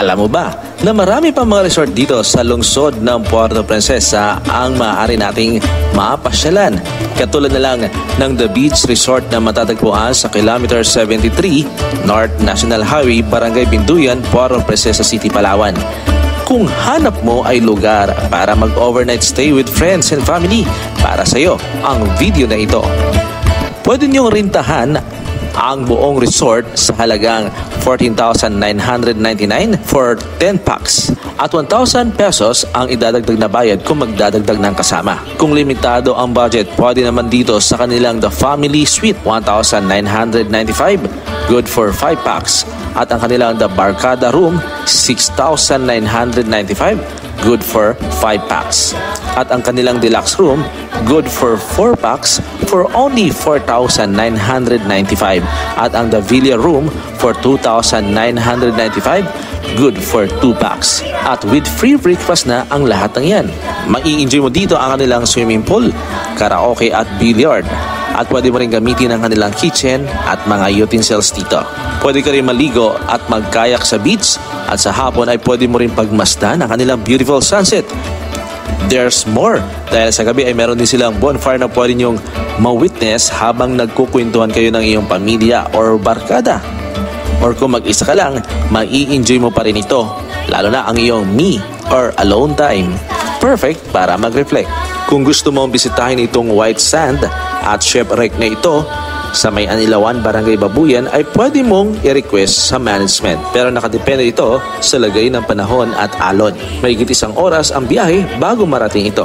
Alam mo ba na marami pang mga resort dito sa lungsod ng Puerto Princesa ang maaari nating mapasyalan. Katulad na lang ng The Beach Resort na matatagpuan sa kilometer 73 North National Highway, Barangay Binduyan, Puerto Princesa City, Palawan. Kung hanap mo ay lugar para mag-overnight stay with friends and family, para sa iyo ang video na ito. Pwede niyong rintahan ang buong resort sa halagang 14,999 for 10 packs at 1,000 pesos ang idadagdag na bayad kung magdadagdag ng kasama. Kung limitado ang budget, pwede naman dito sa kanilang The Family Suite, 1,995, good for 5 packs, at ang kanilang The Barkada Room, 6,995, good for 5 packs. At ang kanilang Deluxe Room, good for 4 packs for only 4,995. At ang The Villa Room for 2,995, good for 2 packs. At with free breakfast na ang lahat ng yan. Mai-enjoy mo dito ang kanilang swimming pool, karaoke at billiard. At pwede mo rin gamitin ang kanilang kitchen at mga utensils dito. Pwede ka rin maligo at magkayak sa beach, at sa hapon ay pwede mo rin pagmasdan ang kanilang beautiful sunset. There's more, dahil sa gabi ay meron din silang bonfire na pwede nyong ma-witness habang nagkukwentuhan kayo ng iyong pamilya or barkada. Or kung mag-isa ka lang, mai-enjoy mo pa rin ito, lalo na ang iyong me or alone time. Perfect para mag-reflect. Kung gusto mong bisitahin itong white sand at shipwreck na ito sa May Anilawan, Barangay Babuyan, ay pwede mong i-request sa management. Pero nakadepende ito sa lagay ng panahon at alon. Mahigit 1 oras ang biyahe bago marating ito.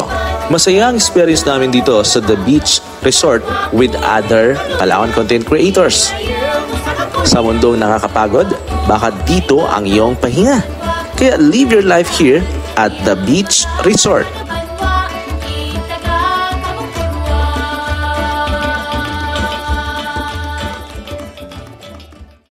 Masaya ang experience namin dito sa The Beach Resort with other Palawan content creators. Sa mundong nakakapagod, baka dito ang iyong pahinga. Kaya live your life here at The Beach Resort.